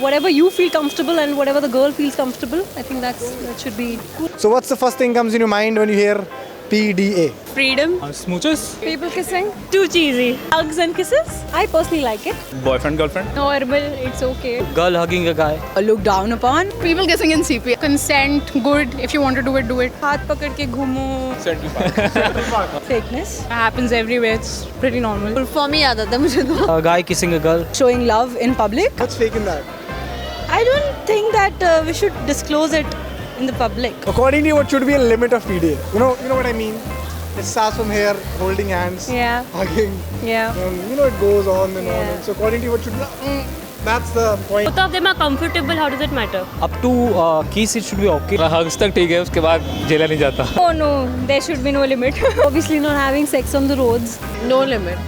whatever you feel comfortable and whatever the girl feels comfortable, I think that should be cool. So what's the first thing comes in your mind when you hear PDA? Freedom. Smooches. People kissing. Too cheesy. Hugs and kisses. I personally like it. Boyfriend, girlfriend. Normal. It's okay. Girl hugging a guy. Look down upon. People kissing in CP. Consent, good. If you want to do it, do it. हाथ पकड़ के घूमो. Central Park. Fakeness. Happens everywhere. It's pretty normal. For me, याद आता है मुझे तो. A guy kissing a girl. Showing love in public. What's fake in that? I don't think that we should disclose it in the public. According to you, what should be a limit of PDA? You know what I mean? It starts from here, holding hands, Yeah. hugging. Yeah. It goes on and on. So according to you, what should be? That's the point. Both of them are comfortable. How does it matter? Up to kiss it should be okay. Hugs तक ठीक है, उसके बाद जेला नहीं जाता. Oh no, there should be no limit. Obviously not having sex on the roads. No limit.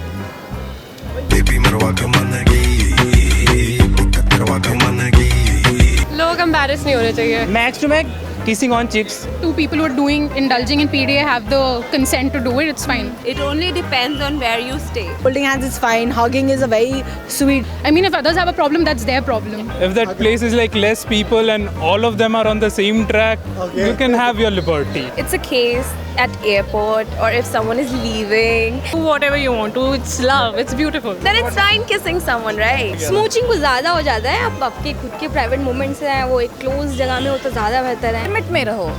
लोग embarrassed नहीं होने चाहिए. Max to max kissing on cheeks. Two people who are indulging in PDA have the consent to do it. It's fine. It only depends on where you stay. Holding hands is fine. Hugging is a very sweet. I mean, if others have a problem, that's their problem. If that place is like less people and all of them are on the same track, you can have your liberty. It's a case at airport or if someone is leaving. Do whatever you want to. It's love. It's beautiful. Then it's fine kissing someone, right? Smooching कुछ ज़्यादा हो जाता है. आप आपके खुद के private moments हैं, वो एक close जगह में हो तो ज़्यादा बेहतर है. लिमिट में रहो.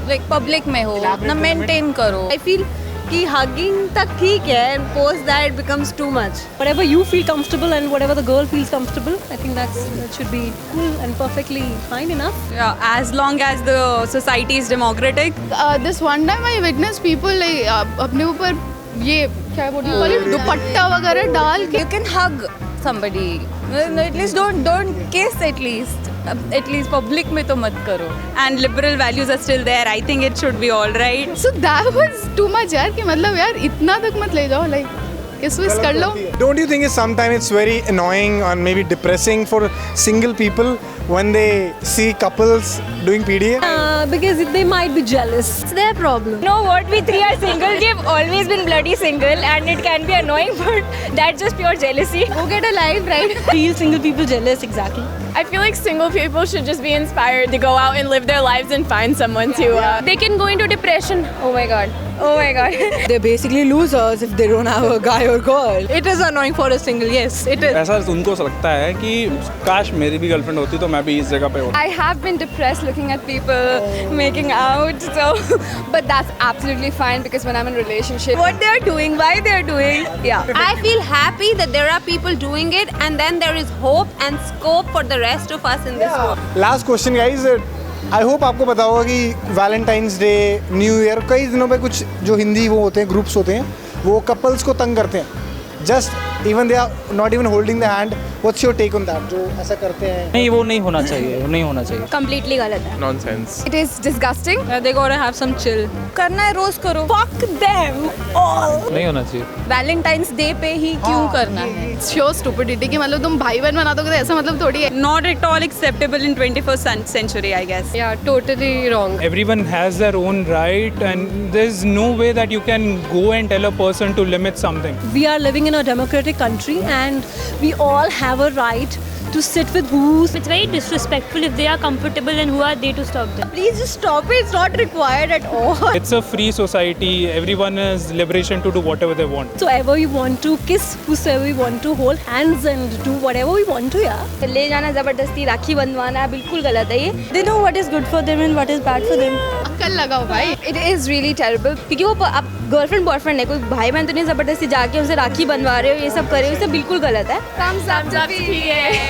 लाइक पब्लिक में हो. अपना मेंटेन करो. I feel कि hugging तक ठीक है, and post that it becomes too much. Whatever you feel comfortable and whatever the girl feels comfortable, I think that should be cool and perfectly fine enough. Yeah, as long as the society is democratic. This one time I witnessed people like अपने ऊपर ये क्या बोलते हैं दुपट्टा वगैरह डाल के. You can hug somebody. At least don't kiss at least. At least public में तो मत करो. And liberal values are still there. I think it should be all right. So that was too much यार कि मतलब यार इतना तक मत ले जाओ like kiss कर लो. Don't you think sometimes it's very annoying or maybe depressing for single people when they see couples doing PDA? Because they might be jealous. It's their problem. You know what? We three are single. We've always been bloody single, and it can be annoying, but that's just pure jealousy. Go get a life, right? Feel single people jealous, exactly. I feel like single people should just be inspired to go out and live their lives and find someone to. They can go into depression. Oh my god. Oh my god. They're basically losers if they don't have a guy or girl. It is annoying for a single. Yes, it is. ऐसा उनको लगता है कि काश मेरी भी girlfriend होती तो मैं भी इस जगह पे होता. I have been depressed looking at people making out, so but that's absolutely fine because when I'm in a relationship, what they're doing, why they're doing, yeah. I feel happy that there are people doing it, and then there is hope and scope for the rest of us in this world. Last question guys. I hope आपको पता होगा कि Valentine's day, new year, कई दिनों पे कुछ जो हिंदी वो होते हैं ग्रुप्स होते हैं वो कपल्स को तंग करते हैं. Just even they are not even holding the hand. What's your take on that? जो ऐसा करते हैं. नहीं वो नहीं होना चाहिए. वो नहीं होना चाहिए. Completely गलत है. Nonsense. It is disgusting. They gotta have some chill. करना है रोज करो. Fuck them all. नहीं होना चाहिए. Valentine's Day पे ही क्यों करना है? Show stupidity कि मतलब तुम भाई बहन बना दोगे तो ऐसा मतलब थोड़ी है. Not at all acceptable in 21st century, I guess. Yeah, totally wrong. Everyone has their own right and there's no way that you can go and tell a person to limit something. We are living in a democratic country, and we all have a right to sit with who's. It's very disrespectful if they are comfortable, and who are they to stop them? Please just stop it. It's not required at all. It's a free society. Everyone has liberation to do whatever they want. So ever we want to kiss whosoever we want to, hold hands and do whatever we want to, yeah. ले जाना जबरदस्ती, राखी बंधवाना बिल्कुल गलत है ये. They know what is good for them and what is bad for them. अक्ल लगाओ भाई. It is really terrible क्योंकि वो आप गर्लफ्रेंड बॉयफ्रेंड है, कोई भाई बहन तो नहीं जबरदस्ती जाके उनसे राखी बंधवा रहे हो, ये सब कर रहे हो, ये सब बिल्कुल गलत है. Thumbs up भी है.